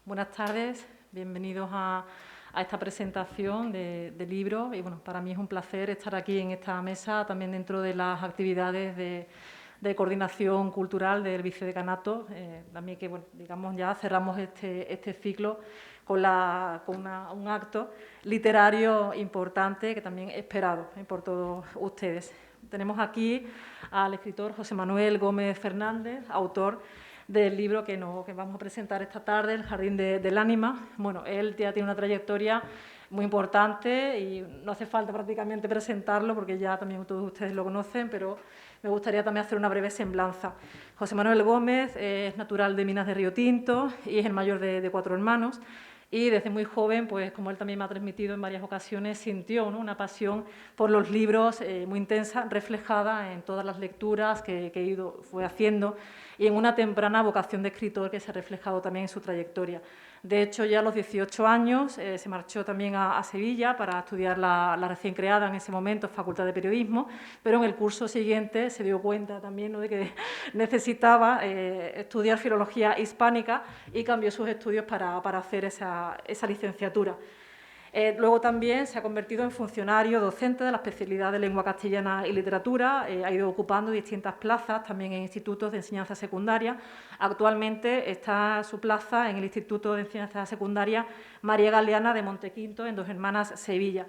Buenas tardes, bienvenidos a esta presentación del libro. Y bueno, para mí es un placer estar aquí en esta mesa, también dentro de las actividades de coordinación cultural del vicedecanato. También que, bueno, digamos, ya cerramos este ciclo con un acto literario importante que también esperado por todos ustedes. Tenemos aquí al escritor José Manuel Gómez Fernández, autor del libro que vamos a presentar esta tarde, El Jardín del Ánima. Bueno, él ya tiene una trayectoria muy importante y no hace falta prácticamente presentarlo porque ya también todos ustedes lo conocen, pero me gustaría también hacer una breve semblanza. José Manuel Gómez es natural de Minas de Río Tinto y es el mayor de 4 hermanos. Y desde muy joven, pues como él también me ha transmitido en varias ocasiones, sintió, ¿no?, una pasión por los libros muy intensa, reflejada en todas las lecturas que fue haciendo y en una temprana vocación de escritor que se ha reflejado también en su trayectoria. De hecho, ya a los 18 años se marchó también a Sevilla para estudiar la recién creada en ese momento Facultad de Periodismo, pero en el curso siguiente se dio cuenta también, ¿no?, de que necesitaba estudiar Filología Hispánica y cambió sus estudios para hacer esa licenciatura. Luego también se ha convertido en funcionario docente de la especialidad de Lengua Castellana y Literatura, ha ido ocupando distintas plazas también en institutos de enseñanza secundaria. Actualmente está su plaza en el Instituto de Enseñanza Secundaria María Galeana de Montequinto, en Dos Hermanas, Sevilla.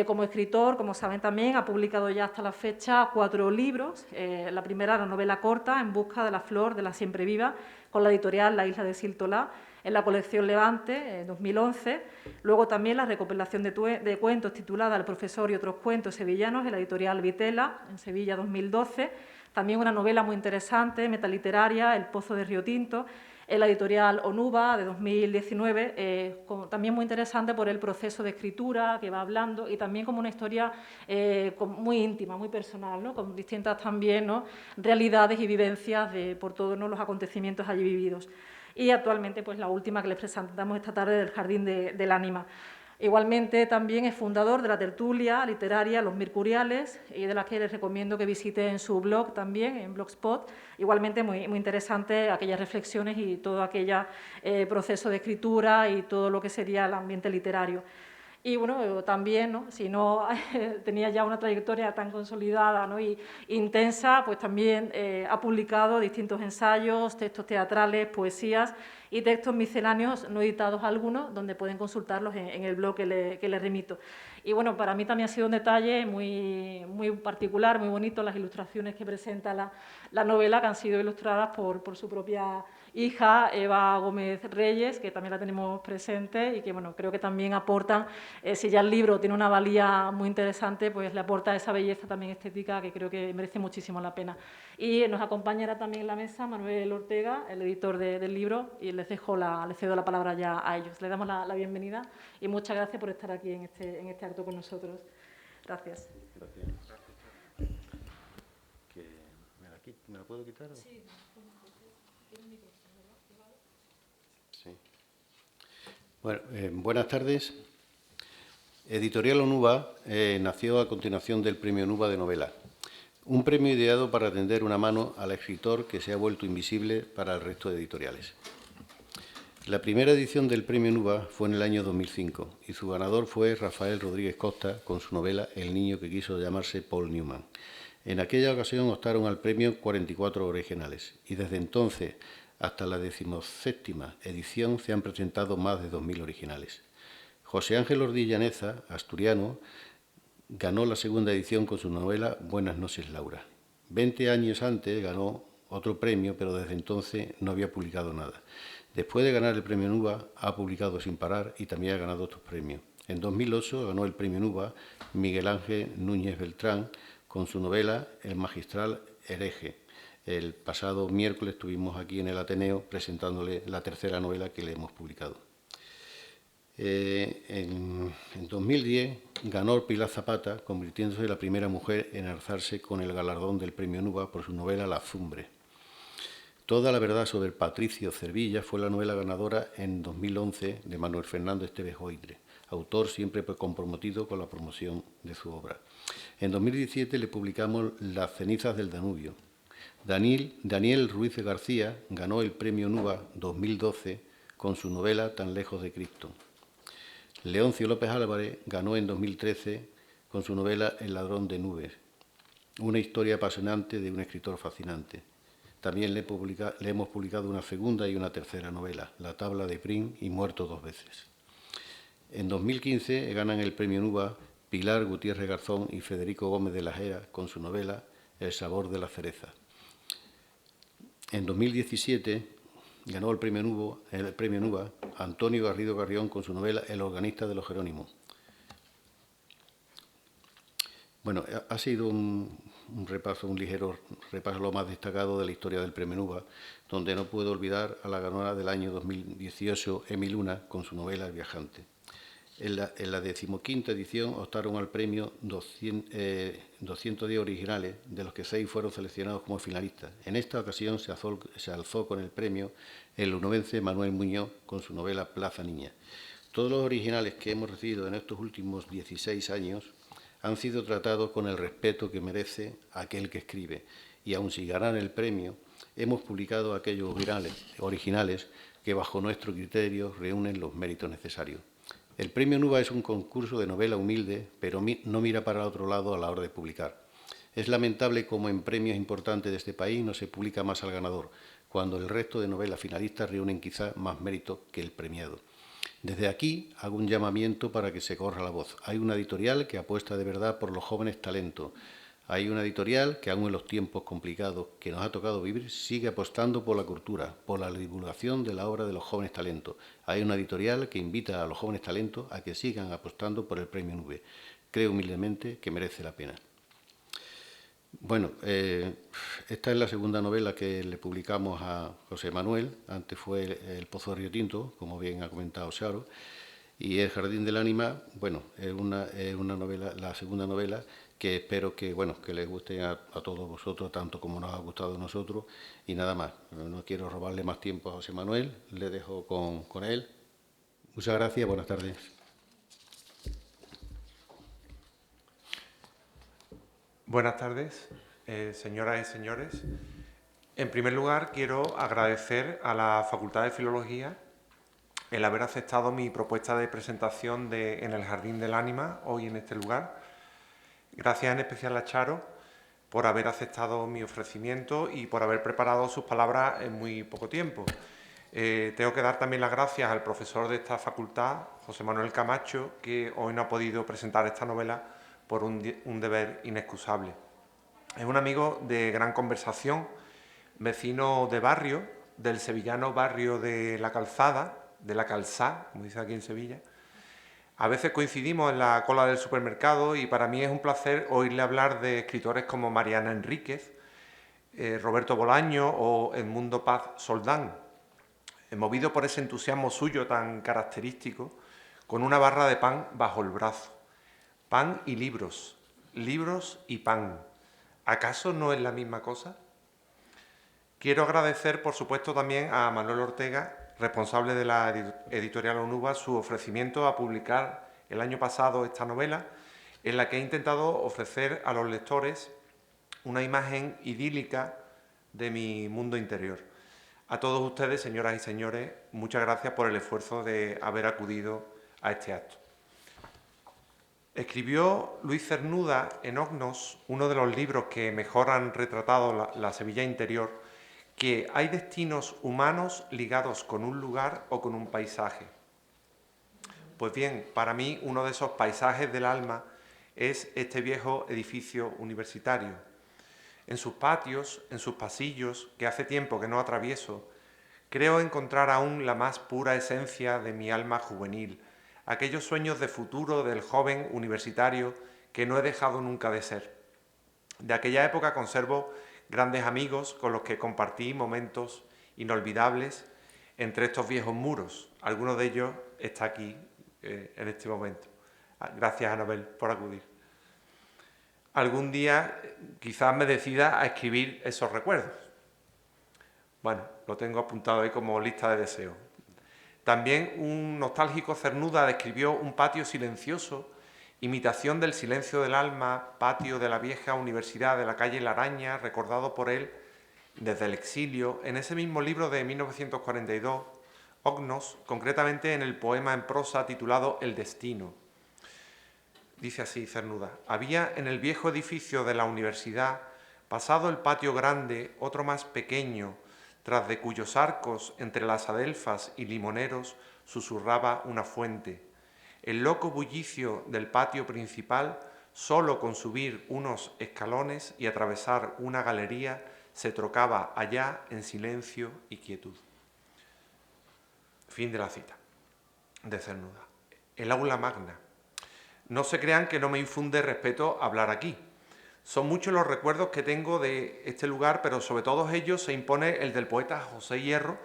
Como escritor, como saben también, ha publicado ya hasta la fecha 4 libros. La primera, la novela corta, En busca de la flor de la siempre viva, con la editorial La Isla de Siltolá, en la colección Levante, en 2011. Luego también la recopilación de cuentos titulada El profesor y otros cuentos sevillanos, en la editorial Vitela, en Sevilla, 2012. También una novela muy interesante, metaliteraria, El pozo de Río Tinto, en la editorial Onuba, de 2019, también muy interesante por el proceso de escritura que va hablando y también como una historia muy íntima, muy personal, ¿no?, con distintas también, ¿no?, realidades y vivencias por todos, ¿no?, los acontecimientos allí vividos. Y actualmente, pues la última que les presentamos esta tarde, del Jardín del Ánima. Igualmente también es fundador de la tertulia literaria Los Mercuriales, y de la que les recomiendo que visiten su blog también, en Blogspot. Igualmente muy interesante aquellas reflexiones y todo aquel proceso de escritura y todo lo que sería el ambiente literario. Y bueno, también, ¿no?, si no tenía ya una trayectoria tan consolidada, ¿no?, y intensa, pues también ha publicado distintos ensayos, textos teatrales, poesías y textos misceláneos no editados algunos, donde pueden consultarlos en el blog que les remito. Y bueno, para mí también ha sido un detalle muy particular, muy bonito, las ilustraciones que presenta la novela, que han sido ilustradas por su propia hija, Eva Gómez Reyes, que también la tenemos presente y que, bueno, creo que también aportan, si ya el libro tiene una valía muy interesante, pues le aporta esa belleza también estética que creo que merece muchísimo la pena. Y nos acompañará también en la mesa Manuel Ortega, el editor del libro, y les cedo la palabra ya a ellos. Les damos la bienvenida y muchas gracias por estar aquí en este acto con nosotros. Gracias. Gracias. ¿Me la puedo quitar? Sí. Sí. Bueno, buenas tardes. Editorial Onuba nació a continuación del Premio Onuba de novela, un premio ideado para tender una mano al escritor que se ha vuelto invisible para el resto de editoriales. La primera edición del Premio Onuba fue en el año 2005 y su ganador fue Rafael Rodríguez Costa con su novela El niño que quiso llamarse Paul Newman. En aquella ocasión optaron al premio 44 originales y desde entonces hasta la 17ª edición se han presentado más de 2.000 originales. José Ángel Ordí Llaneza, asturiano, ganó la segunda edición con su novela Buenas noches, Laura. 20 años antes ganó otro premio, pero desde entonces no había publicado nada. Después de ganar el premio Onuba, ha publicado sin parar y también ha ganado otros premios. En 2008 ganó el premio Onuba Miguel Ángel Núñez Beltrán con su novela El magistral hereje. El pasado miércoles estuvimos aquí en el Ateneo presentándole la tercera novela que le hemos publicado. En 2010 ganó Pilar Zapata, convirtiéndose en la primera mujer en alzarse con el galardón del premio Onuba por su novela La Zumbre. Toda la verdad sobre Patricio Cervilla fue la novela ganadora en 2011 de Manuel Fernando Esteves Oidre, autor siempre comprometido con la promoción de su obra. En 2017 le publicamos Las cenizas del Danubio. Daniel Ruiz García ganó el premio Onuba 2012 con su novela Tan lejos de Cristo. Leoncio López Álvarez ganó en 2013 con su novela El ladrón de nubes, una historia apasionante de un escritor fascinante. También le hemos publicado una segunda y una tercera novela, La tabla de Prim y Muerto dos veces. En 2015 ganan el premio NUVA Pilar Gutiérrez Garzón y Federico Gómez de la Hera con su novela El sabor de la cereza. En 2017 ganó el premio NUVA Antonio Garrido Carrión con su novela El organista de los Jerónimos. Bueno, ha sido un ligero repaso lo más destacado de la historia del premio NUVA, donde no puedo olvidar a la ganadora del año 2018, Emi Luna, con su novela El viajante. En la 15ª edición optaron al premio 210 originales, de los que 6 fueron seleccionados como finalistas. En esta ocasión se alzó con el premio el onubense Manuel Muñoz con su novela Plaza Niña. Todos los originales que hemos recibido en estos últimos 16 años han sido tratados con el respeto que merece aquel que escribe, y aun si ganan el premio, hemos publicado aquellos originales que bajo nuestro criterio reúnen los méritos necesarios. El premio NUVA es un concurso de novela humilde, pero no mira para otro lado a la hora de publicar. Es lamentable cómo en premios importantes de este país no se publica más al ganador, cuando el resto de novelas finalistas reúnen quizá más mérito que el premiado. Desde aquí hago un llamamiento para que se corra la voz. Hay una editorial que apuesta de verdad por los jóvenes talentos. Hay una editorial que, aun en los tiempos complicados que nos ha tocado vivir, sigue apostando por la cultura, por la divulgación de la obra de los jóvenes talentos. Hay una editorial que invita a los jóvenes talentos a que sigan apostando por el premio NUVA. Creo humildemente que merece la pena. Bueno, esta es la segunda novela que le publicamos a José Manuel. Antes fue El pozo de Río Tinto, como bien ha comentado Xaro, y El jardín del ánima, bueno, es una novela, la segunda novela, que espero que, bueno, que les guste a todos vosotros, tanto como nos ha gustado a nosotros, y nada más. No quiero robarle más tiempo a José Manuel, le dejo con él. Muchas gracias, buenas tardes. Buenas tardes, señoras y señores. En primer lugar, quiero agradecer a la Facultad de Filología el haber aceptado mi propuesta de presentación en el Jardín del Ánima, hoy en este lugar. Gracias en especial a Xaro por haber aceptado mi ofrecimiento y por haber preparado sus palabras en muy poco tiempo. Tengo que dar también las gracias al profesor de esta facultad, José Manuel Camacho, que hoy no ha podido presentar esta novela por un deber inexcusable. Es un amigo de gran conversación, vecino de barrio, del sevillano barrio de La Calzada, de La Calzá, como dice aquí en Sevilla. A veces coincidimos en la cola del supermercado y para mí es un placer oírle hablar de escritores como Mariana Enríquez, Roberto Bolaño o Edmundo Paz Soldán, movido por ese entusiasmo suyo tan característico, con una barra de pan bajo el brazo. Pan y libros, libros y pan. ¿Acaso no es la misma cosa? Quiero agradecer, por supuesto, también a Manuel Ortega, responsable de la editorial ONUVA, su ofrecimiento a publicar el año pasado esta novela, en la que he intentado ofrecer a los lectores una imagen idílica de mi mundo interior. A todos ustedes, señoras y señores, muchas gracias por el esfuerzo de haber acudido a este acto. Escribió Luis Cernuda en Ognos, uno de los libros que mejor han retratado la Sevilla interior, que hay destinos humanos ligados con un lugar o con un paisaje. Pues bien, para mí uno de esos paisajes del alma es este viejo edificio universitario. En sus patios, en sus pasillos, que hace tiempo que no atravieso, creo encontrar aún la más pura esencia de mi alma juvenil, aquellos sueños de futuro del joven universitario que no he dejado nunca de ser. De aquella época conservo grandes amigos con los que compartí momentos inolvidables entre estos viejos muros. Alguno de ellos está aquí en este momento. Gracias, Anabel, por acudir. Algún día quizás me decida a escribir esos recuerdos. Bueno, lo tengo apuntado ahí como lista de deseos. También un nostálgico Cernuda describió un patio silencioso, imitación del silencio del alma, patio de la vieja universidad de la calle La Araña, recordado por él desde el exilio, en ese mismo libro de 1942, Pognos, concretamente en el poema en prosa titulado El destino. Dice así, Cernuda: había en el viejo edificio de la universidad, pasado el patio grande, otro más pequeño, tras de cuyos arcos, entre las adelfas y limoneros, susurraba una fuente. El loco bullicio del patio principal, solo con subir unos escalones y atravesar una galería, se trocaba allá en silencio y quietud. Fin de la cita de Cernuda. El aula magna. No se crean que no me infunde respeto hablar aquí. Son muchos los recuerdos que tengo de este lugar, pero sobre todos ellos se impone el del poeta José Hierro,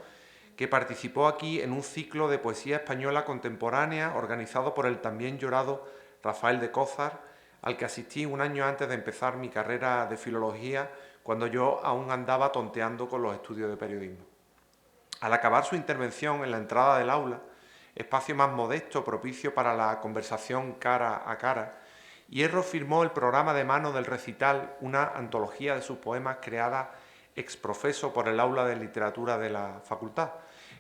que participó aquí en un ciclo de poesía española contemporánea organizado por el también llorado Rafael de Cózar, al que asistí un año antes de empezar mi carrera de filología, cuando yo aún andaba tonteando con los estudios de periodismo. Al acabar su intervención en la entrada del aula, espacio más modesto, propicio para la conversación cara a cara, Hierro firmó el programa de mano del recital, una antología de sus poemas creada ex profeso por el aula de literatura de la facultad.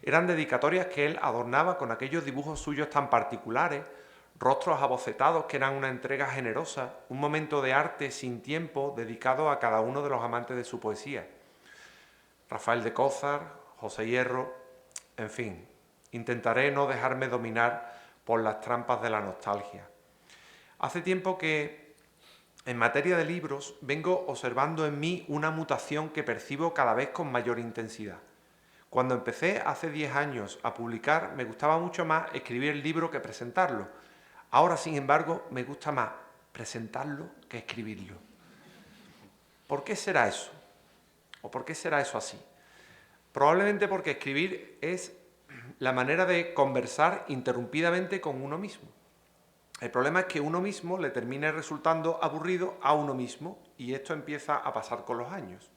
Eran dedicatorias que él adornaba con aquellos dibujos suyos tan particulares, rostros abocetados que eran una entrega generosa, un momento de arte sin tiempo dedicado a cada uno de los amantes de su poesía. Rafael de Cózar, José Hierro, en fin, intentaré no dejarme dominar por las trampas de la nostalgia. Hace tiempo que, en materia de libros, vengo observando en mí una mutación que percibo cada vez con mayor intensidad. Cuando empecé hace 10 años a publicar, me gustaba mucho más escribir el libro que presentarlo. Ahora, sin embargo, me gusta más presentarlo que escribirlo. ¿Por qué será eso? ¿O por qué será eso así? Probablemente porque escribir es la manera de conversar interrumpidamente con uno mismo. El problema es que uno mismo le termine resultando aburrido a uno mismo, y esto empieza a pasar con los años.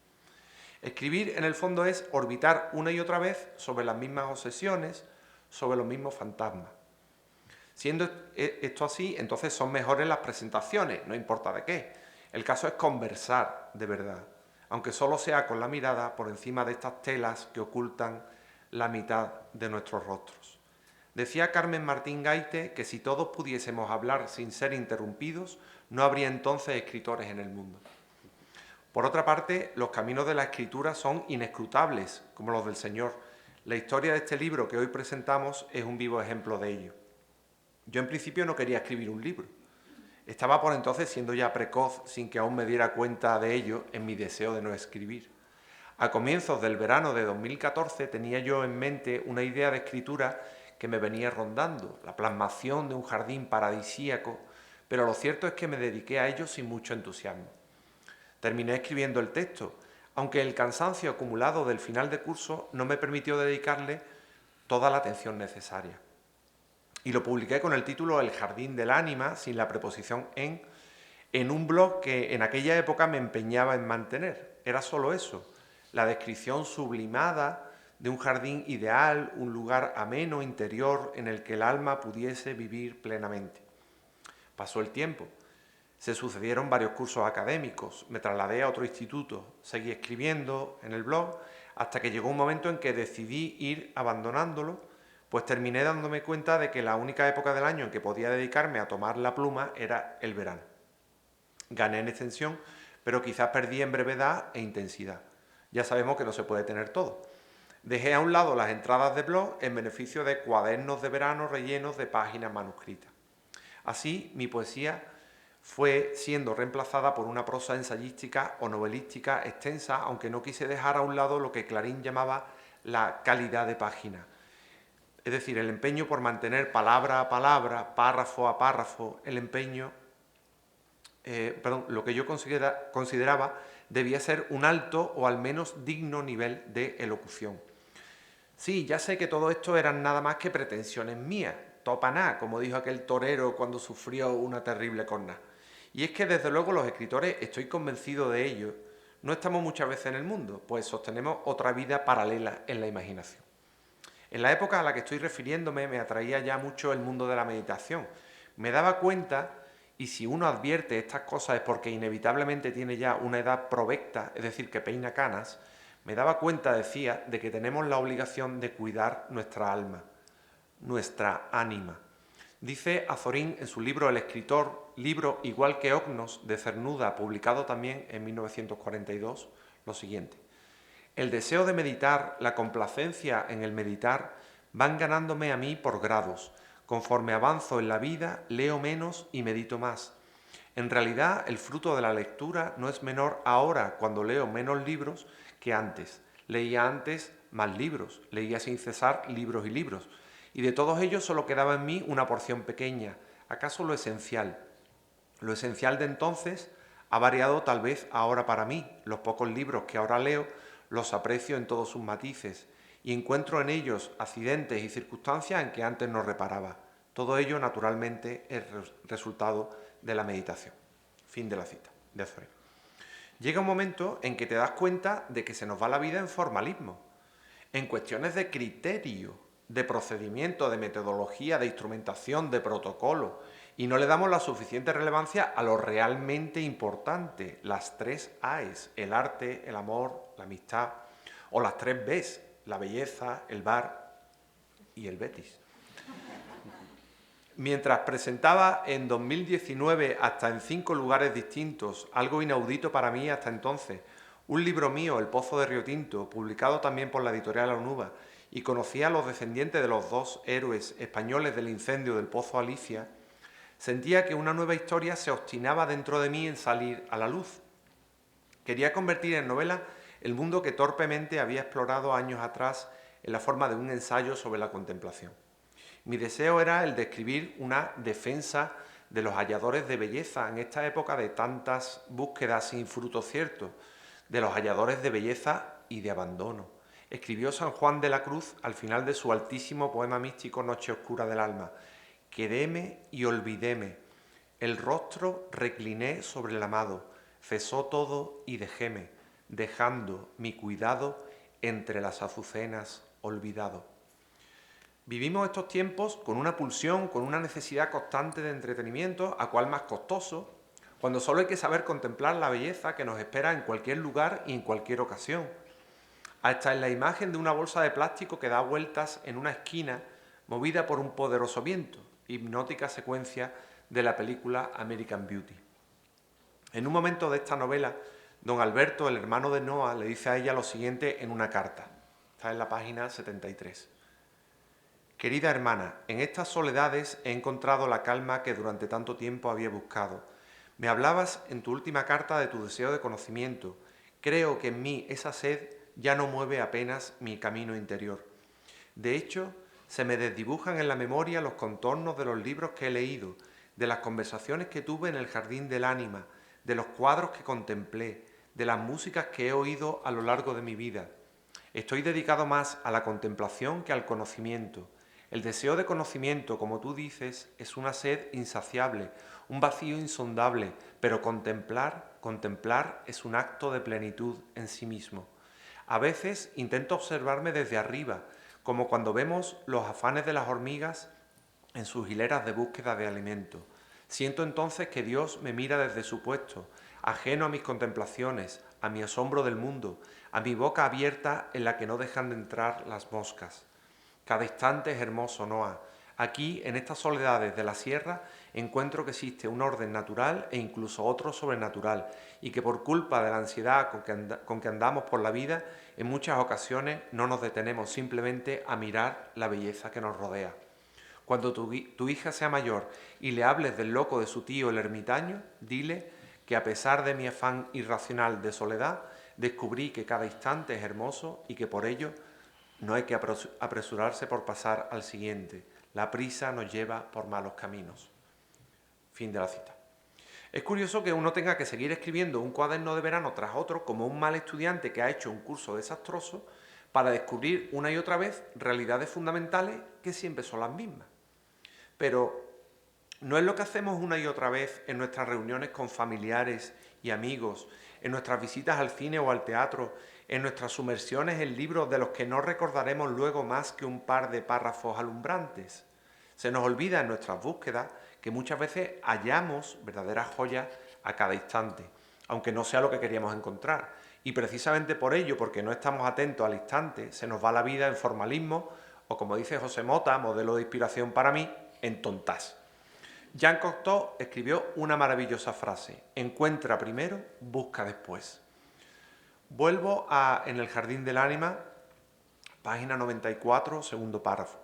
Escribir, en el fondo, es orbitar una y otra vez sobre las mismas obsesiones, sobre los mismos fantasmas. Siendo esto así, entonces son mejores las presentaciones, no importa de qué. El caso es conversar de verdad, aunque solo sea con la mirada por encima de estas telas que ocultan la mitad de nuestros rostros. Decía Carmen Martín Gaite que si todos pudiésemos hablar sin ser interrumpidos, no habría entonces escritores en el mundo. Por otra parte, los caminos de la escritura son inescrutables, como los del Señor. La historia de este libro que hoy presentamos es un vivo ejemplo de ello. Yo en principio no quería escribir un libro. Estaba por entonces siendo ya precoz, sin que aún me diera cuenta de ello, en mi deseo de no escribir. A comienzos del verano de 2014 tenía yo en mente una idea de escritura que me venía rondando, la plasmación de un jardín paradisíaco, pero lo cierto es que me dediqué a ello sin mucho entusiasmo. Terminé escribiendo el texto, aunque el cansancio acumulado del final de curso no me permitió dedicarle toda la atención necesaria. Y lo publiqué con el título El jardín del ánima, sin la preposición en un blog que en aquella época me empeñaba en mantener. Era solo eso, la descripción sublimada de un jardín ideal, un lugar ameno, interior, en el que el alma pudiese vivir plenamente. Pasó el tiempo. Se sucedieron varios cursos académicos, me trasladé a otro instituto, seguí escribiendo en el blog, hasta que llegó un momento en que decidí ir abandonándolo, pues terminé dándome cuenta de que la única época del año en que podía dedicarme a tomar la pluma era el verano. Gané en extensión, pero quizás perdí en brevedad e intensidad. Ya sabemos que no se puede tener todo. Dejé a un lado las entradas de blog en beneficio de cuadernos de verano rellenos de páginas manuscritas. Así, mi poesía fue siendo reemplazada por una prosa ensayística o novelística extensa, aunque no quise dejar a un lado lo que Clarín llamaba la calidad de página. Es decir, el empeño por mantener palabra a palabra, párrafo a párrafo, lo que yo consideraba debía ser un alto o al menos digno nivel de elocución. Sí, ya sé que todo esto eran nada más que pretensiones mías, topaná, como dijo aquel torero cuando sufrió una terrible corna. Y es que desde luego los escritores, estoy convencido de ello, no estamos muchas veces en el mundo, pues sostenemos otra vida paralela en la imaginación. En la época a la que estoy refiriéndome me atraía ya mucho el mundo de la meditación. Me daba cuenta, y si uno advierte estas cosas es porque inevitablemente tiene ya una edad provecta, es decir, que peina canas, Me daba cuenta, decía, de que tenemos la obligación de cuidar nuestra alma, nuestra ánima. Dice Azorín en su libro El escritor, libro igual que Ognos de Cernuda, publicado también en 1942, lo siguiente: el deseo de meditar, la complacencia en el meditar, van ganándome a mí por grados. Conforme avanzo en la vida, leo menos y medito más. En realidad, el fruto de la lectura no es menor ahora, cuando leo menos libros, que antes. Leía antes más libros, leía sin cesar libros y libros, y de todos ellos solo quedaba en mí una porción pequeña, acaso lo esencial. Lo esencial de entonces ha variado tal vez ahora para mí. Los pocos libros que ahora leo los aprecio en todos sus matices y encuentro en ellos accidentes y circunstancias en que antes no reparaba. Todo ello, naturalmente, es resultado de la meditación. Fin de la cita de Azorín. Llega un momento en que te das cuenta de que se nos va la vida en formalismo, en cuestiones de criterio, de procedimiento, de metodología, de instrumentación, de protocolo, y no le damos la suficiente relevancia a lo realmente importante, las 3 A's, el arte, el amor, la amistad, o las 3 B's, la belleza, el bar y el Betis. Mientras presentaba en 2019 hasta en 5 lugares distintos, algo inaudito para mí hasta entonces, un libro mío, El Pozo de Río Tinto, publicado también por la editorial Onuba, y conocía a los descendientes de los 2 héroes españoles del incendio del Pozo Alicia, sentía que una nueva historia se obstinaba dentro de mí en salir a la luz. Quería convertir en novela el mundo que torpemente había explorado años atrás en la forma de un ensayo sobre la contemplación. Mi deseo era el de escribir una defensa de los halladores de belleza en esta época de tantas búsquedas sin fruto cierto, de los halladores de belleza y de abandono. Escribió San Juan de la Cruz al final de su altísimo poema místico Noche Oscura del Alma: quedéme y olvidéme, el rostro recliné sobre el amado, cesó todo y dejéme, dejando mi cuidado entre las azucenas olvidado. Vivimos estos tiempos con una pulsión, con una necesidad constante de entretenimiento, a cual más costoso, cuando solo hay que saber contemplar la belleza que nos espera en cualquier lugar y en cualquier ocasión. Hasta en la imagen de una bolsa de plástico que da vueltas en una esquina, movida por un poderoso viento, hipnótica secuencia de la película American Beauty. En un momento de esta novela, don Alberto, el hermano de Noa, le dice a ella lo siguiente en una carta. Está en la página 73. Querida hermana, en estas soledades he encontrado la calma que durante tanto tiempo había buscado. Me hablabas en tu última carta de tu deseo de conocimiento. Creo que en mí esa sed ya no mueve apenas mi camino interior. De hecho, se me desdibujan en la memoria los contornos de los libros que he leído, de las conversaciones que tuve en el jardín del ánima, de los cuadros que contemplé, de las músicas que he oído a lo largo de mi vida. Estoy dedicado más a la contemplación que al conocimiento. El deseo de conocimiento, como tú dices, es una sed insaciable, un vacío insondable, pero contemplar es un acto de plenitud en sí mismo. A veces intento observarme desde arriba, como cuando vemos los afanes de las hormigas en sus hileras de búsqueda de alimento. Siento entonces que Dios me mira desde su puesto, ajeno a mis contemplaciones, a mi asombro del mundo, a mi boca abierta en la que no dejan de entrar las moscas. Cada instante es hermoso, Noa. Aquí, en estas soledades de la sierra, encuentro que existe un orden natural e incluso otro sobrenatural, y que por culpa de la ansiedad con que andamos por la vida, en muchas ocasiones no nos detenemos simplemente a mirar la belleza que nos rodea. Cuando tu hija sea mayor y le hables del loco de su tío el ermitaño, dile que a pesar de mi afán irracional de soledad, descubrí que cada instante es hermoso y que por ello no hay que apresurarse por pasar al siguiente. La prisa nos lleva por malos caminos. Fin de la cita. Es curioso que uno tenga que seguir escribiendo un cuaderno de verano tras otro como un mal estudiante que ha hecho un curso desastroso para descubrir una y otra vez realidades fundamentales que siempre son las mismas. Pero no es lo que hacemos una y otra vez en nuestras reuniones con familiares y amigos, en nuestras visitas al cine o al teatro, en nuestras sumersiones en libros de los que no recordaremos luego más que un par de párrafos alumbrantes. Se nos olvida en nuestras búsquedas que muchas veces hallamos verdaderas joyas a cada instante, aunque no sea lo que queríamos encontrar, y precisamente por ello, porque no estamos atentos al instante, se nos va la vida en formalismo o, como dice José Mota, modelo de inspiración para mí, en tontas. Jean Cocteau escribió una maravillosa frase: encuentra primero, busca después. Vuelvo a En el jardín del ánima, página 94, segundo párrafo.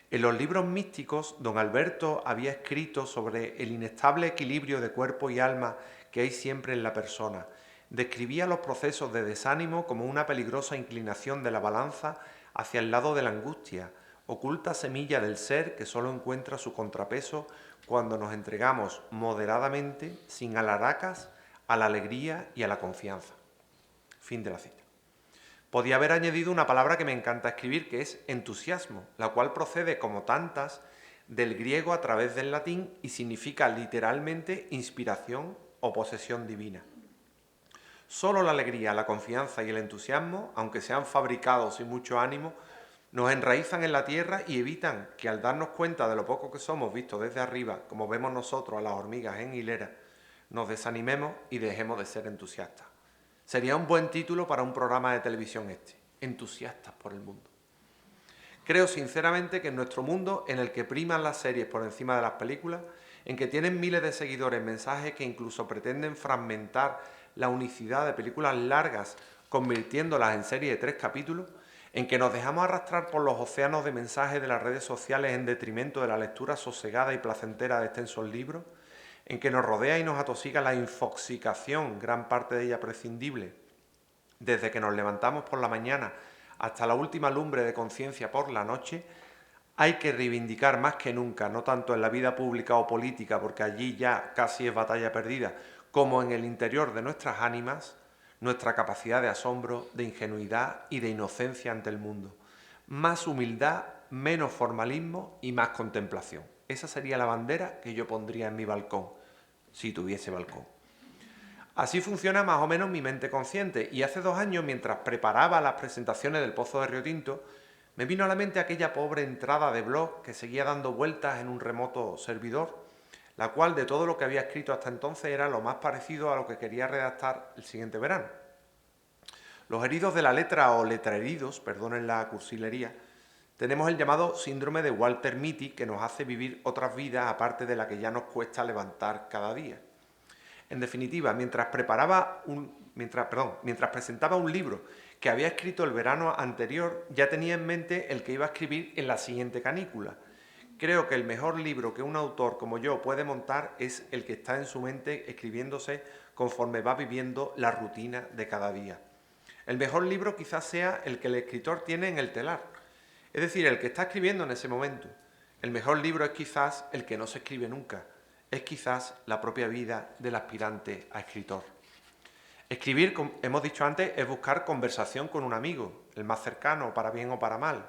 En los libros místicos, don Alberto había escrito sobre el inestable equilibrio de cuerpo y alma que hay siempre en la persona. Describía los procesos de desánimo como una peligrosa inclinación de la balanza hacia el lado de la angustia, oculta semilla del ser que solo encuentra su contrapeso cuando nos entregamos moderadamente, sin alaracas, a la alegría y a la confianza. Fin de la cita. Podía haber añadido una palabra que me encanta escribir, que es entusiasmo, la cual procede, como tantas, del griego a través del latín y significa literalmente inspiración o posesión divina. Solo la alegría, la confianza y el entusiasmo, aunque sean fabricados sin mucho ánimo, nos enraizan en la tierra y evitan que, al darnos cuenta de lo poco que somos vistos desde arriba, como vemos nosotros a las hormigas en hilera, nos desanimemos y dejemos de ser entusiastas. Sería un buen título para un programa de televisión este: Entusiastas por el mundo. Creo sinceramente que en nuestro mundo, en el que priman las series por encima de las películas, en que tienen miles de seguidores mensajes que incluso pretenden fragmentar la unicidad de películas largas convirtiéndolas en series de 3 capítulos, en que nos dejamos arrastrar por los océanos de mensajes de las redes sociales en detrimento de la lectura sosegada y placentera de extensos libros, en que nos rodea y nos atosiga la infoxicación, gran parte de ella prescindible, desde que nos levantamos por la mañana hasta la última lumbre de conciencia por la noche, hay que reivindicar más que nunca, no tanto en la vida pública o política, porque allí ya casi es batalla perdida, como en el interior de nuestras ánimas, nuestra capacidad de asombro, de ingenuidad y de inocencia ante el mundo. Más humildad, menos formalismo y más contemplación. Esa sería la bandera que yo pondría en mi balcón, si tuviese balcón. Así funciona más o menos mi mente consciente, y hace 2 años, mientras preparaba las presentaciones del Pozo de Río Tinto, me vino a la mente aquella pobre entrada de blog que seguía dando vueltas en un remoto servidor, la cual, de todo lo que había escrito hasta entonces, era lo más parecido a lo que quería redactar el siguiente verano. Los heridos de la letra, o letraheridos, perdonen la cursilería, tenemos el llamado síndrome de Walter Mitty, que nos hace vivir otras vidas aparte de la que ya nos cuesta levantar cada día. En definitiva, mientras presentaba un libro que había escrito el verano anterior, ya tenía en mente el que iba a escribir en la siguiente canícula. Creo que el mejor libro que un autor como yo puede montar es el que está en su mente escribiéndose conforme va viviendo la rutina de cada día. El mejor libro quizás sea el que el escritor tiene en el telar, es decir, el que está escribiendo en ese momento. El mejor libro es quizás el que no se escribe nunca, es quizás la propia vida del aspirante a escritor. Escribir, como hemos dicho antes, es buscar conversación con un amigo, el más cercano, para bien o para mal,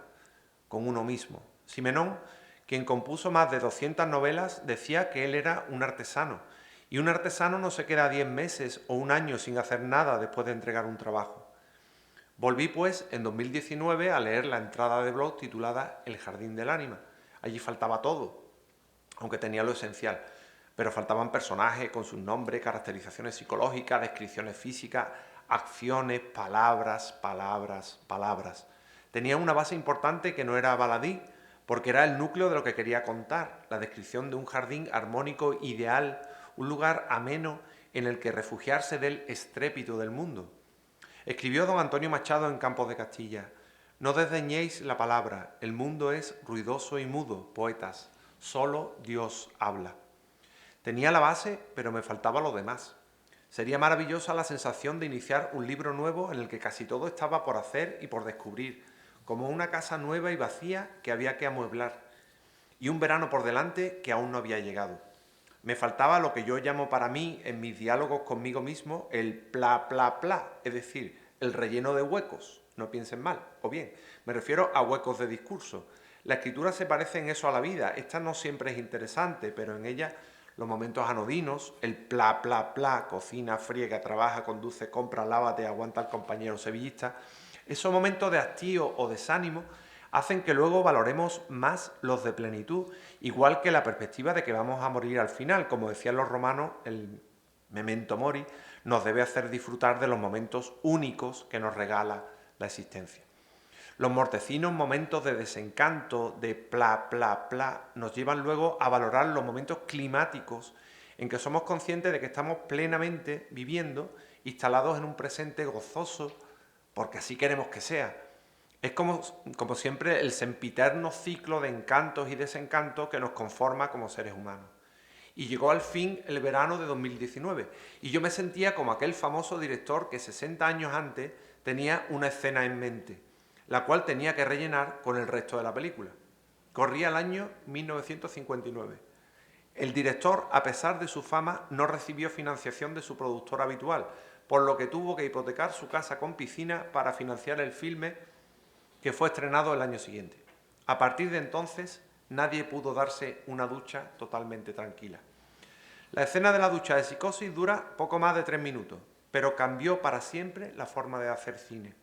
con uno mismo. Simenón, quien compuso más de 200 novelas, decía que él era un artesano, y un artesano no se queda 10 meses o 1 año sin hacer nada después de entregar un trabajo. Volví, pues, en 2019 a leer la entrada de blog titulada El jardín del ánima. Allí faltaba todo, aunque tenía lo esencial, pero faltaban personajes con sus nombres, caracterizaciones psicológicas, descripciones físicas, acciones, palabras. Tenía una base importante que no era baladí, porque era el núcleo de lo que quería contar, la descripción de un jardín armónico ideal, un lugar ameno en el que refugiarse del estrépito del mundo. Escribió don Antonio Machado en Campos de Castilla: no desdeñéis la palabra, el mundo es ruidoso y mudo, poetas, solo Dios habla. Tenía la base, pero me faltaba lo demás. Sería maravillosa la sensación de iniciar un libro nuevo en el que casi todo estaba por hacer y por descubrir, como una casa nueva y vacía que había que amueblar, y un verano por delante que aún no había llegado. Me faltaba lo que yo llamo para mí, en mis diálogos conmigo mismo, el pla, es decir, el relleno de huecos, no piensen mal, o bien, me refiero a huecos de discurso. La escritura se parece en eso a la vida, esta no siempre es interesante, pero en ella los momentos anodinos, el pla, cocina, friega, trabaja, conduce, compra, lávate, aguanta al compañero sevillista, esos momentos de hastío o desánimo hacen que luego valoremos más los de plenitud, igual que la perspectiva de que vamos a morir al final. Como decían los romanos, el memento mori, nos debe hacer disfrutar de los momentos únicos que nos regala la existencia. Los mortecinos momentos de desencanto, de pla, pla, pla, nos llevan luego a valorar los momentos climáticos en que somos conscientes de que estamos plenamente viviendo, instalados en un presente gozoso, porque así queremos que sea. Es como siempre el sempiterno ciclo de encantos y desencantos que nos conforma como seres humanos. Y llegó al fin el verano de 2019 y yo me sentía como aquel famoso director que 60 años antes tenía una escena en mente, la cual tenía que rellenar con el resto de la película. Corría el año 1959. El director, a pesar de su fama, no recibió financiación de su productor habitual, por lo que tuvo que hipotecar su casa con piscina para financiar el filme que fue estrenado el año siguiente. A partir de entonces, nadie pudo darse una ducha totalmente tranquila. La escena de la ducha de Psicosis dura poco más de 3 minutos, pero cambió para siempre la forma de hacer cine.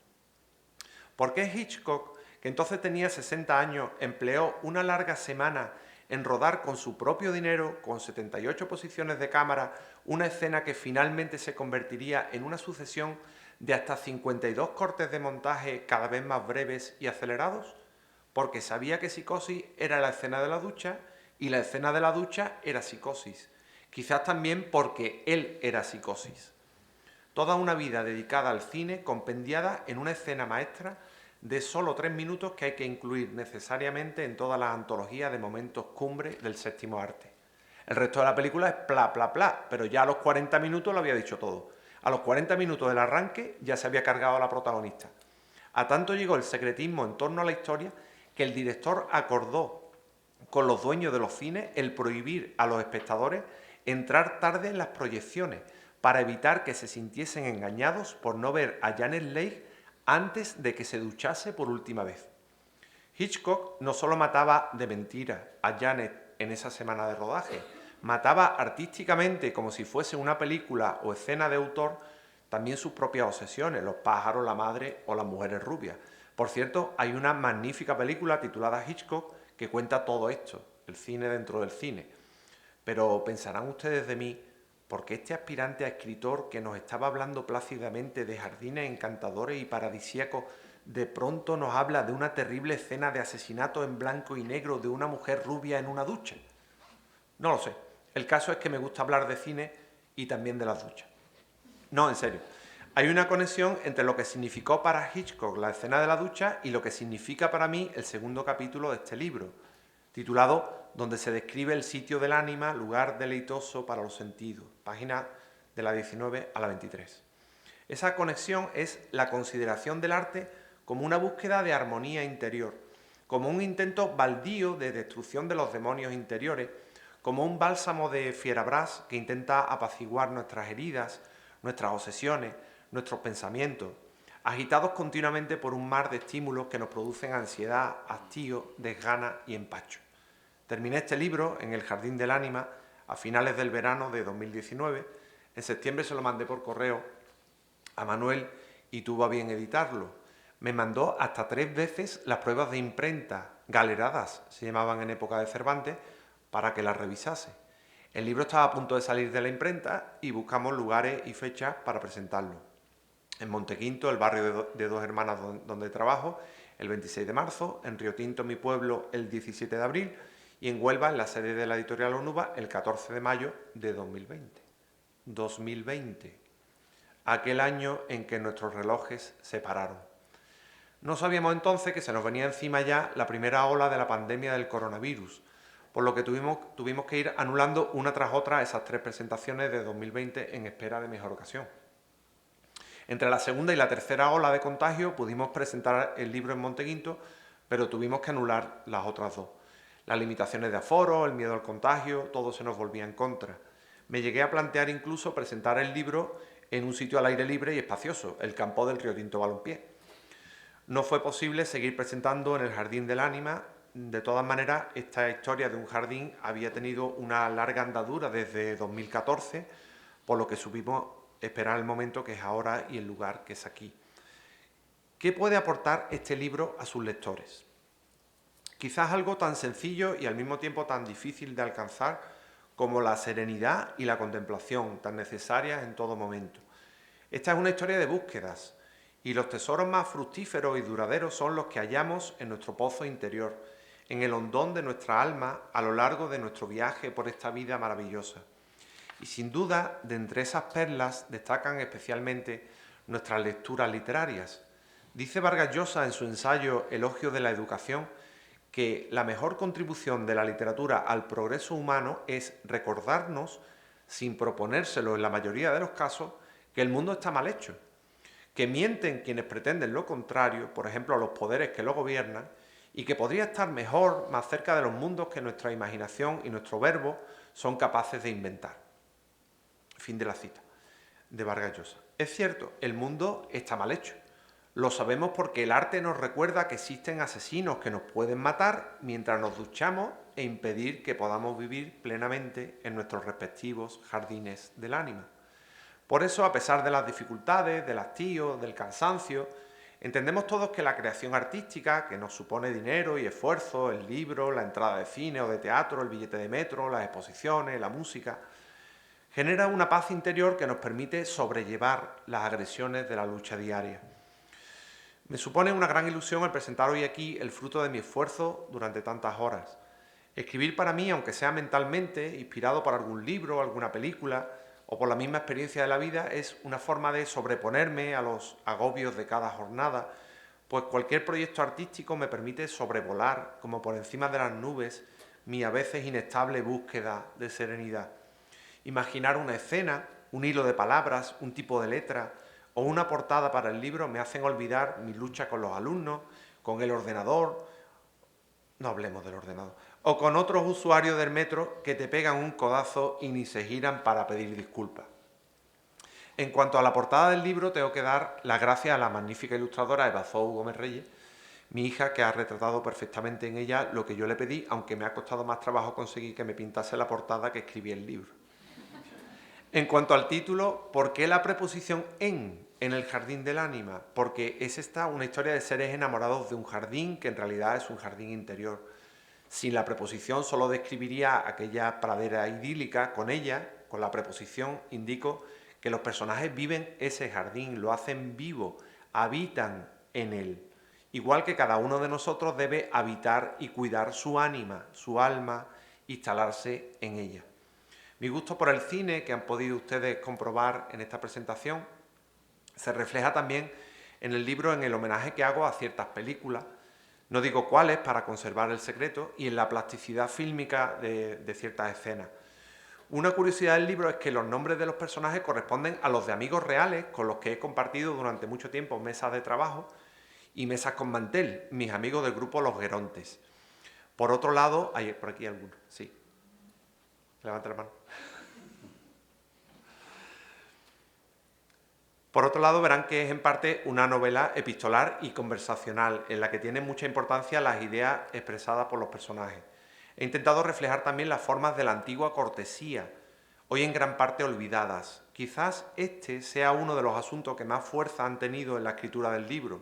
¿Por qué Hitchcock, que entonces tenía 60 años, empleó una larga semana en rodar con su propio dinero, con 78 posiciones de cámara, una escena que finalmente se convertiría en una sucesión de hasta 52 cortes de montaje cada vez más breves y acelerados? Porque sabía que Psicosis era la escena de la ducha y la escena de la ducha era Psicosis. Quizás también porque él era Psicosis. Toda una vida dedicada al cine compendiada en una escena maestra de solo 3 minutos que hay que incluir necesariamente en todas las antologías de momentos cumbre del séptimo arte. El resto de la película es pla, pla, pla, pero ya a los 40 minutos lo había dicho todo. A los 40 minutos del arranque ya se había cargado a la protagonista. A tanto llegó el secretismo en torno a la historia que el director acordó con los dueños de los cines el prohibir a los espectadores entrar tarde en las proyecciones para evitar que se sintiesen engañados por no ver a Janet Leigh antes de que se duchase por última vez. Hitchcock no solo mataba de mentira a Janet en esa semana de rodaje, mataba artísticamente, como si fuese una película o escena de autor, también sus propias obsesiones, los pájaros, la madre o las mujeres rubias. Por cierto, hay una magnífica película titulada Hitchcock que cuenta todo esto, el cine dentro del cine. Pero pensarán ustedes de mí, ¿por qué este aspirante a escritor que nos estaba hablando plácidamente de jardines encantadores y paradisíacos de pronto nos habla de una terrible escena de asesinato en blanco y negro de una mujer rubia en una ducha? No lo sé. El caso es que me gusta hablar de cine y también de las duchas. No, en serio. Hay una conexión entre lo que significó para Hitchcock la escena de la ducha y lo que significa para mí el segundo capítulo de este libro, titulado Donde se describe el sitio del ánima, lugar deleitoso para los sentidos, páginas de la 19 a la 23. Esa conexión es la consideración del arte como una búsqueda de armonía interior, como un intento baldío de destrucción de los demonios interiores, como un bálsamo de Fierabras que intenta apaciguar nuestras heridas, nuestras obsesiones, nuestros pensamientos, agitados continuamente por un mar de estímulos que nos producen ansiedad, hastío, desgana y empacho. Terminé este libro en el Jardín del Ánima a finales del verano de 2019. En septiembre se lo mandé por correo a Manuel y tuvo a bien editarlo. Me mandó hasta 3 veces las pruebas de imprenta, galeradas, se llamaban en época de Cervantes, para que las revisase. El libro estaba a punto de salir de la imprenta y buscamos lugares y fechas para presentarlo. En Montequinto, el barrio de Dos Hermanas donde trabajo, el 26 de marzo, en Río Tinto, mi pueblo, el 17 de abril, y en Huelva, en la sede de la editorial Onuba, el 14 de mayo de 2020. 2020. Aquel año en que nuestros relojes se pararon. No sabíamos entonces que se nos venía encima ya la primera ola de la pandemia del coronavirus, por lo que tuvimos que ir anulando una tras otra esas 3 presentaciones de 2020 en espera de mejor ocasión. Entre la segunda y la tercera ola de contagio pudimos presentar el libro en Montequinto, pero tuvimos que anular las otras 2. Las limitaciones de aforo, el miedo al contagio, todo se nos volvía en contra. Me llegué a plantear incluso presentar el libro en un sitio al aire libre y espacioso, el campo del Río Tinto Balompié. No fue posible seguir presentando en el Jardín del Ánima. De todas maneras, esta historia de un jardín había tenido una larga andadura desde 2014, por lo que supimos esperar el momento que es ahora y el lugar que es aquí. ¿Qué puede aportar este libro a sus lectores? Quizás algo tan sencillo y al mismo tiempo tan difícil de alcanzar como la serenidad y la contemplación, tan necesarias en todo momento. Esta es una historia de búsquedas, y los tesoros más fructíferos y duraderos son los que hallamos en nuestro pozo interior, en el hondón de nuestra alma a lo largo de nuestro viaje por esta vida maravillosa. Y sin duda, de entre esas perlas destacan especialmente nuestras lecturas literarias. Dice Vargas Llosa en su ensayo Elogio de la Educación que la mejor contribución de la literatura al progreso humano es recordarnos, sin proponérselo en la mayoría de los casos, que el mundo está mal hecho, que mienten quienes pretenden lo contrario, por ejemplo, los poderes que lo gobiernan, y que podría estar mejor, más cerca de los mundos que nuestra imaginación y nuestro verbo son capaces de inventar. Fin de la cita de Vargas Llosa. Es cierto, el mundo está mal hecho. Lo sabemos porque el arte nos recuerda que existen asesinos que nos pueden matar mientras nos duchamos e impedir que podamos vivir plenamente en nuestros respectivos jardines del ánima. Por eso, a pesar de las dificultades, del hastío, del cansancio, entendemos todos que la creación artística, que nos supone dinero y esfuerzo, el libro, la entrada de cine o de teatro, el billete de metro, las exposiciones, la música, genera una paz interior que nos permite sobrellevar las agresiones de la lucha diaria. Me supone una gran ilusión el presentar hoy aquí el fruto de mi esfuerzo durante tantas horas. Escribir para mí, aunque sea mentalmente, inspirado por algún libro, alguna película o por la misma experiencia de la vida, es una forma de sobreponerme a los agobios de cada jornada, pues cualquier proyecto artístico me permite sobrevolar, como por encima de las nubes, mi a veces inestable búsqueda de serenidad. Imaginar una escena, un hilo de palabras, un tipo de letra o una portada para el libro me hacen olvidar mi lucha con los alumnos, con el ordenador, no hablemos del ordenador, o con otros usuarios del metro que te pegan un codazo y ni se giran para pedir disculpas. En cuanto a la portada del libro, tengo que dar las gracias a la magnífica ilustradora Eva Zou Gómez Reyes, mi hija, que ha retratado perfectamente en ella lo que yo le pedí, aunque me ha costado más trabajo conseguir que me pintase la portada que escribí el libro. En cuanto al título, ¿por qué la preposición en el jardín del ánima? Porque es esta una historia de seres enamorados de un jardín que en realidad es un jardín interior. Sin la preposición solo describiría aquella pradera idílica. Con ella, con la preposición, indico que los personajes viven ese jardín, lo hacen vivo, habitan en él. Igual que cada uno de nosotros debe habitar y cuidar su ánima, su alma, instalarse en ella. Mi gusto por el cine, que han podido ustedes comprobar en esta presentación, se refleja también en el libro, en el homenaje que hago a ciertas películas, no digo cuáles para conservar el secreto, y en la plasticidad fílmica de ciertas escenas. Una curiosidad del libro es que los nombres de los personajes corresponden a los de amigos reales con los que he compartido durante mucho tiempo mesas de trabajo y mesas con mantel, mis amigos del grupo Los Gerontes. Por otro lado, hay por aquí algunos, sí. Levanta la mano. Por otro lado, verán que es en parte una novela epistolar y conversacional, en la que tienen mucha importancia las ideas expresadas por los personajes. He intentado reflejar también las formas de la antigua cortesía, hoy en gran parte olvidadas. Quizás este sea uno de los asuntos que más fuerza han tenido en la escritura del libro.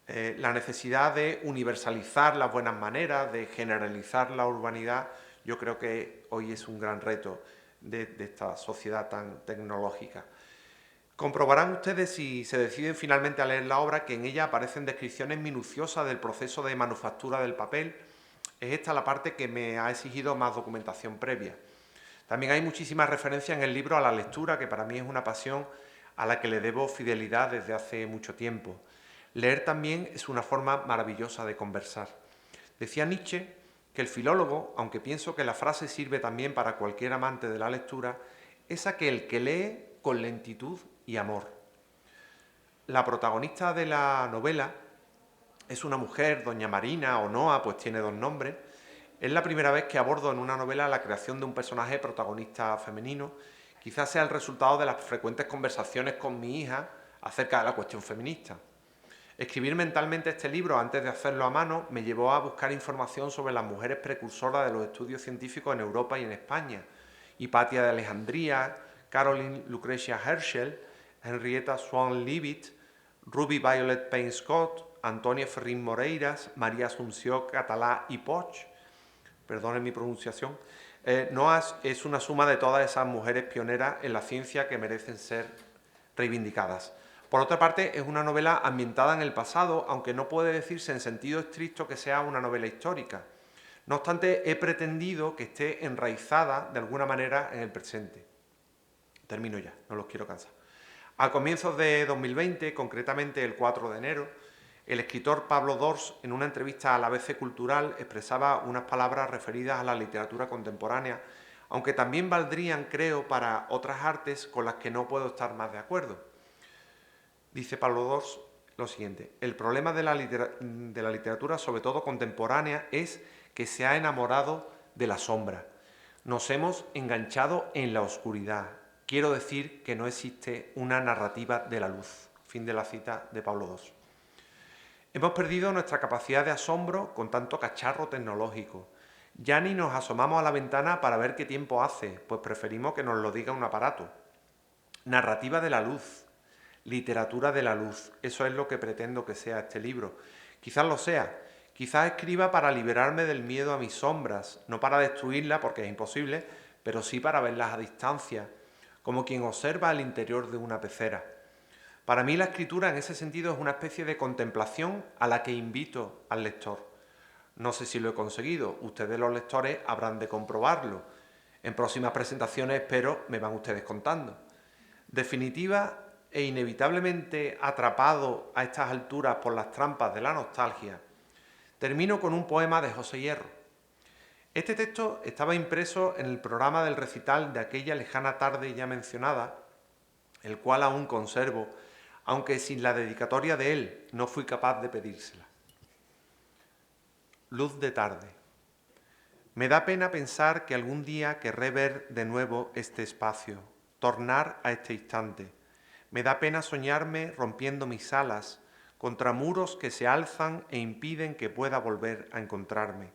La necesidad de universalizar las buenas maneras, de generalizar la urbanidad, yo creo que hoy es un gran reto de esta sociedad tan tecnológica. Comprobarán ustedes, si se deciden finalmente a leer la obra, que en ella aparecen descripciones minuciosas del proceso de manufactura del papel. Es esta la parte que me ha exigido más documentación previa. También hay muchísimas referencias en el libro a la lectura, que para mí es una pasión a la que le debo fidelidad desde hace mucho tiempo. Leer también es una forma maravillosa de conversar. Decía Nietzsche que el filólogo, aunque pienso que la frase sirve también para cualquier amante de la lectura, es aquel que lee con lentitud y amor. La protagonista de la novela es una mujer, doña Marina o Noa, pues tiene dos nombres. Es la primera vez que abordo en una novela la creación de un personaje protagonista femenino. Quizás sea el resultado de las frecuentes conversaciones con mi hija acerca de la cuestión feminista. Escribir mentalmente este libro antes de hacerlo a mano me llevó a buscar información sobre las mujeres precursoras de los estudios científicos en Europa y en España. Hipatia de Alejandría, Caroline Lucretia Herschel, Henrietta Swan Leavitt, Ruby Violet Payne Scott, Antonia Ferrín Moreiras, María Asunción Catalá y Poch, perdonen mi pronunciación. Noa es una suma de todas esas mujeres pioneras en la ciencia que merecen ser reivindicadas. Por otra parte, es una novela ambientada en el pasado, aunque no puede decirse en sentido estricto que sea una novela histórica. No obstante, he pretendido que esté enraizada de alguna manera en el presente. Termino ya, no los quiero cansar. A comienzos de 2020, concretamente el 4 de enero, el escritor Pablo Dors, en una entrevista a la ABC Cultural, expresaba unas palabras referidas a la literatura contemporánea, aunque también valdrían, creo, para otras artes con las que no puedo estar más de acuerdo. Dice Pablo Dors lo siguiente: el problema de la literatura, sobre todo contemporánea, es que se ha enamorado de la sombra. Nos hemos enganchado en la oscuridad. Quiero decir que no existe una narrativa de la luz. Fin de la cita de Pablo Dors. Hemos perdido nuestra capacidad de asombro con tanto cacharro tecnológico. Ya ni nos asomamos a la ventana para ver qué tiempo hace, pues preferimos que nos lo diga un aparato. Narrativa de la luz, literatura de la luz, eso es lo que pretendo que sea este libro. Quizás lo sea, quizás escriba para liberarme del miedo a mis sombras, no para destruirlas porque es imposible, pero sí para verlas a distancia, como quien observa el interior de una pecera. Para mí la escritura en ese sentido es una especie de contemplación a la que invito al lector. No sé si lo he conseguido, ustedes los lectores habrán de comprobarlo. En próximas presentaciones espero me van ustedes contando. Definitiva e inevitablemente atrapado a estas alturas por las trampas de la nostalgia, termino con un poema de José Hierro. Este texto estaba impreso en el programa del recital de aquella lejana tarde ya mencionada, el cual aún conservo, aunque sin la dedicatoria de él no fui capaz de pedírsela. Luz de tarde. Me da pena pensar que algún día querré ver de nuevo este espacio, tornar a este instante. Me da pena soñarme rompiendo mis alas contra muros que se alzan e impiden que pueda volver a encontrarme.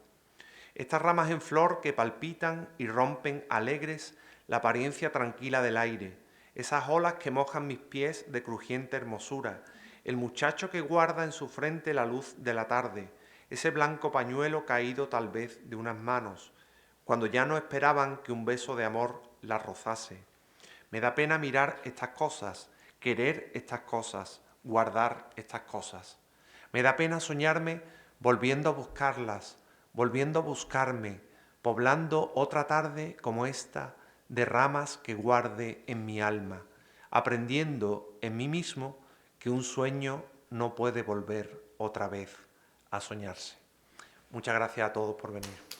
Estas ramas en flor que palpitan y rompen alegres la apariencia tranquila del aire, esas olas que mojan mis pies de crujiente hermosura, el muchacho que guarda en su frente la luz de la tarde, ese blanco pañuelo caído tal vez de unas manos, cuando ya no esperaban que un beso de amor la rozase. Me da pena mirar estas cosas, querer estas cosas, guardar estas cosas. Me da pena soñarme volviendo a buscarlas, volviendo a buscarme, poblando otra tarde como esta de ramas que guarde en mi alma, aprendiendo en mí mismo que un sueño no puede volver otra vez a soñarse. Muchas gracias a todos por venir.